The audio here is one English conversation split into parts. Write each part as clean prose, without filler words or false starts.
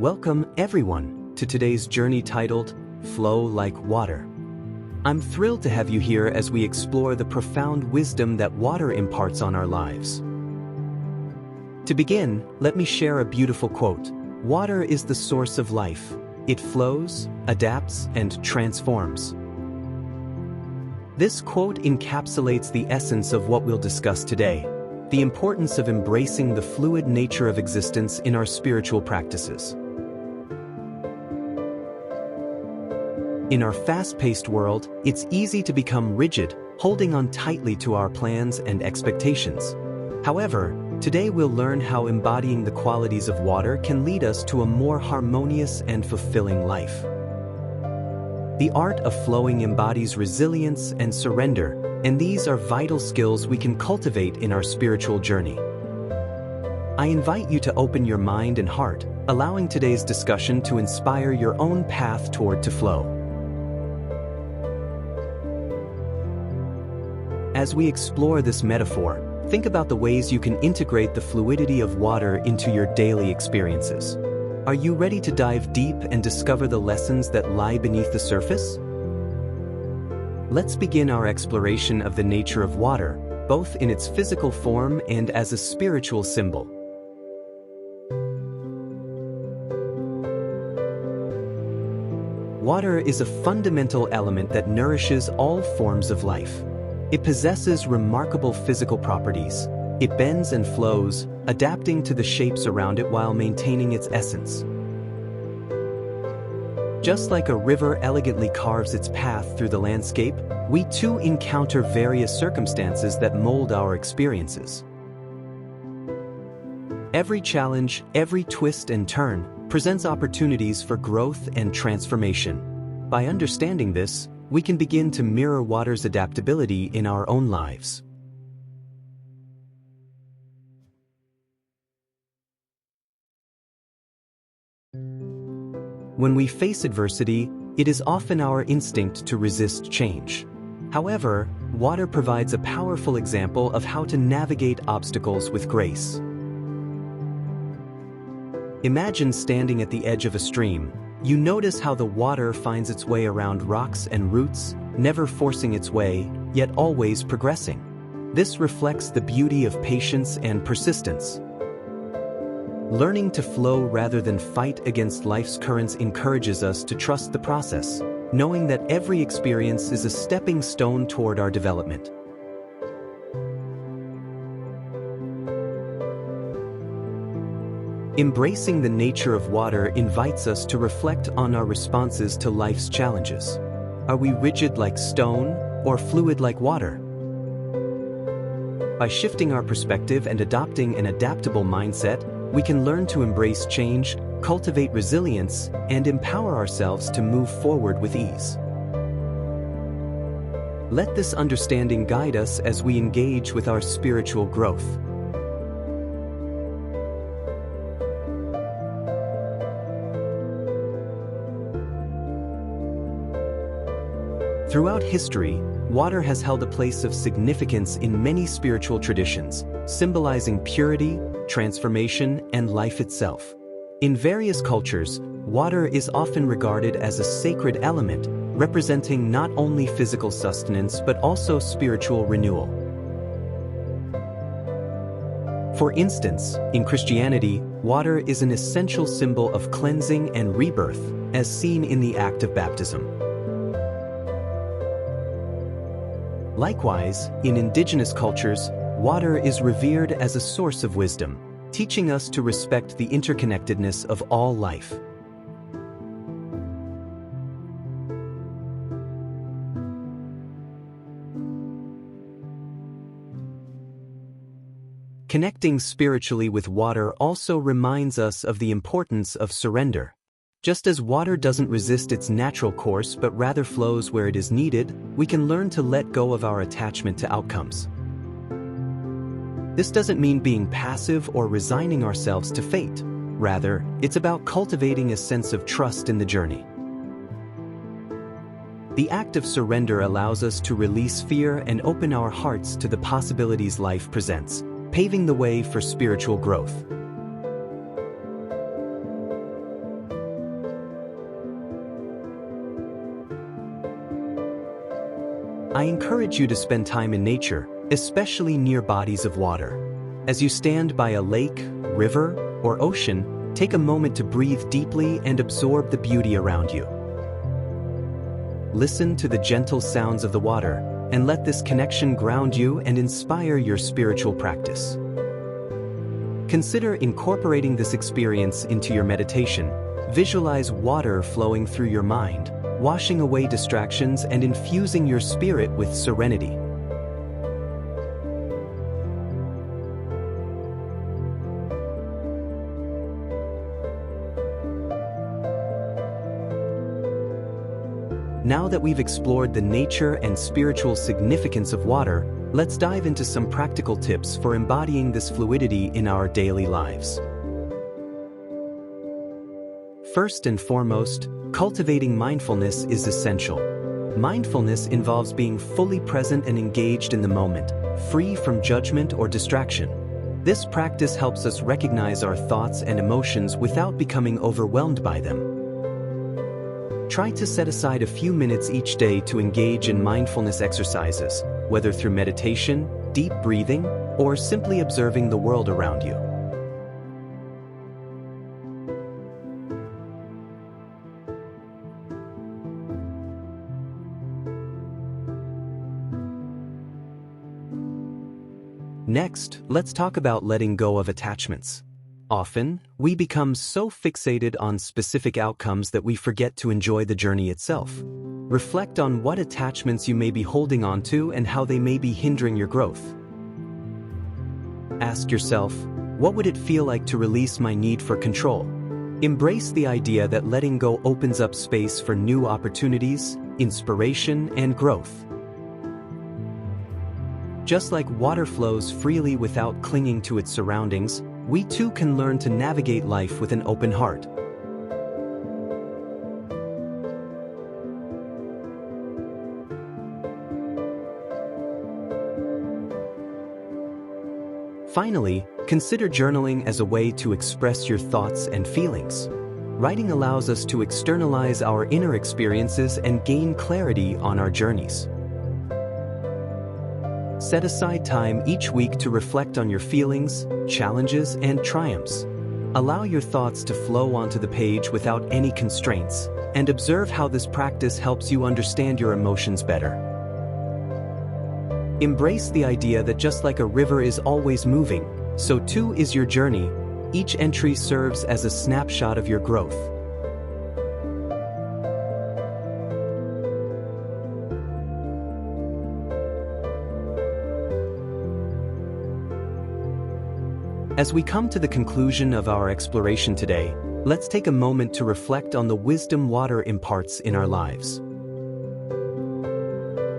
Welcome, everyone, to today's journey titled, Flow Like Water. I'm thrilled to have you here as we explore the profound wisdom that water imparts on our lives. To begin, let me share a beautiful quote. Water is the source of life. It flows, adapts, and transforms. This quote encapsulates the essence of what we'll discuss today, the importance of embracing the fluid nature of existence in our spiritual practices. In our fast-paced world, it's easy to become rigid, holding on tightly to our plans and expectations. However, today we'll learn how embodying the qualities of water can lead us to a more harmonious and fulfilling life. The art of flowing embodies resilience and surrender, and these are vital skills we can cultivate in our spiritual journey. I invite you to open your mind and heart, allowing today's discussion to inspire your own path toward to flow. As we explore this metaphor, think about the ways you can integrate the fluidity of water into your daily experiences. Are you ready to dive deep and discover the lessons that lie beneath the surface? Let's begin our exploration of the nature of water, both in its physical form and as a spiritual symbol. Water is a fundamental element that nourishes all forms of life. It possesses remarkable physical properties. It bends and flows, adapting to the shapes around it while maintaining its essence. Just like a river elegantly carves its path through the landscape, we too encounter various circumstances that mold our experiences. Every challenge, every twist and turn, presents opportunities for growth and transformation. By understanding this, we can begin to mirror water's adaptability in our own lives. When we face adversity, it is often our instinct to resist change. However, water provides a powerful example of how to navigate obstacles with grace. Imagine standing at the edge of a stream. You notice how the water finds its way around rocks and roots, never forcing its way, yet always progressing. This reflects the beauty of patience and persistence. Learning to flow rather than fight against life's currents encourages us to trust the process, knowing that every experience is a stepping stone toward our development. Embracing the nature of water invites us to reflect on our responses to life's challenges. Are we rigid like stone or fluid like water? By shifting our perspective and adopting an adaptable mindset, we can learn to embrace change, cultivate resilience, and empower ourselves to move forward with ease. Let this understanding guide us as we engage with our spiritual growth. Throughout history, water has held a place of significance in many spiritual traditions, symbolizing purity, transformation, and life itself. In various cultures, water is often regarded as a sacred element, representing not only physical sustenance but also spiritual renewal. For instance, in Christianity, water is an essential symbol of cleansing and rebirth, as seen in the act of baptism. Likewise, in indigenous cultures, water is revered as a source of wisdom, teaching us to respect the interconnectedness of all life. Connecting spiritually with water also reminds us of the importance of surrender. Just as water doesn't resist its natural course but rather flows where it is needed, we can learn to let go of our attachment to outcomes. This doesn't mean being passive or resigning ourselves to fate. Rather, it's about cultivating a sense of trust in the journey. The act of surrender allows us to release fear and open our hearts to the possibilities life presents, paving the way for spiritual growth. I encourage you to spend time in nature, especially near bodies of water. As you stand by a lake, river, or ocean, take a moment to breathe deeply and absorb the beauty around you. Listen to the gentle sounds of the water, and let this connection ground you and inspire your spiritual practice. Consider incorporating this experience into your meditation. Visualize water flowing through your mind, washing away distractions and infusing your spirit with serenity. Now that we've explored the nature and spiritual significance of water, let's dive into some practical tips for embodying this fluidity in our daily lives. First and foremost, cultivating mindfulness is essential. Mindfulness involves being fully present and engaged in the moment, free from judgment or distraction. This practice helps us recognize our thoughts and emotions without becoming overwhelmed by them. Try to set aside a few minutes each day to engage in mindfulness exercises, whether through meditation, deep breathing, or simply observing the world around you. Next, let's talk about letting go of attachments. Often, we become so fixated on specific outcomes that we forget to enjoy the journey itself. Reflect on what attachments you may be holding on to and how they may be hindering your growth. Ask yourself, what would it feel like to release my need for control? Embrace the idea that letting go opens up space for new opportunities, inspiration, and growth. Just like water flows freely without clinging to its surroundings, we too can learn to navigate life with an open heart. Finally, consider journaling as a way to express your thoughts and feelings. Writing allows us to externalize our inner experiences and gain clarity on our journeys. Set aside time each week to reflect on your feelings, challenges, and triumphs. Allow your thoughts to flow onto the page without any constraints, and observe how this practice helps you understand your emotions better. Embrace the idea that just like a river is always moving, so too is your journey. Each entry serves as a snapshot of your growth. As we come to the conclusion of our exploration today, let's take a moment to reflect on the wisdom water imparts in our lives.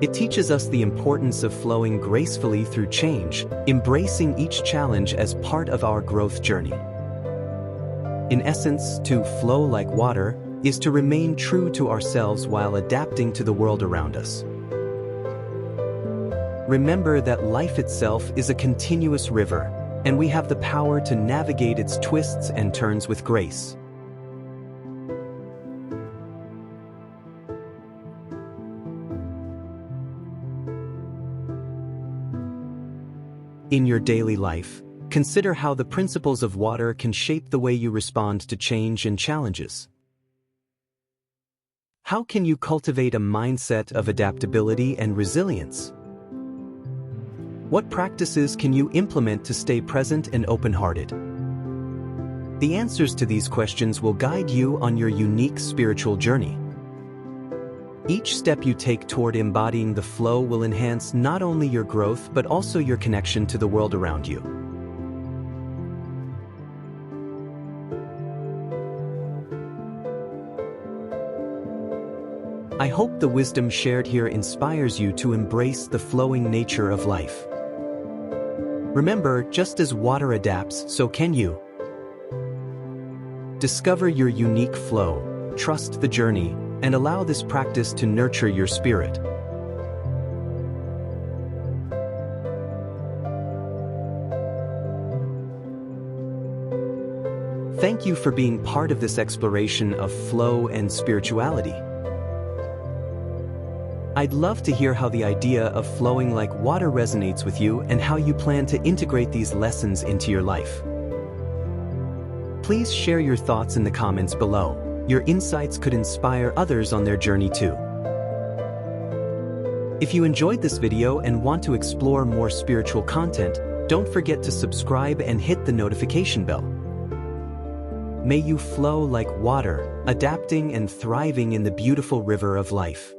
It teaches us the importance of flowing gracefully through change, embracing each challenge as part of our growth journey. In essence, to flow like water is to remain true to ourselves while adapting to the world around us. Remember that life itself is a continuous river, and we have the power to navigate its twists and turns with grace. In your daily life, consider how the principles of water can shape the way you respond to change and challenges. How can you cultivate a mindset of adaptability and resilience? What practices can you implement to stay present and open-hearted? The answers to these questions will guide you on your unique spiritual journey. Each step you take toward embodying the flow will enhance not only your growth but also your connection to the world around you. I hope the wisdom shared here inspires you to embrace the flowing nature of life. Remember, just as water adapts, so can you. Discover your unique flow, trust the journey, and allow this practice to nurture your spirit. Thank you for being part of this exploration of flow and spirituality. I'd love to hear how the idea of flowing like water resonates with you and how you plan to integrate these lessons into your life. Please share your thoughts in the comments below. Your insights could inspire others on their journey too. If you enjoyed this video and want to explore more spiritual content, don't forget to subscribe and hit the notification bell. May you flow like water, adapting and thriving in the beautiful river of life.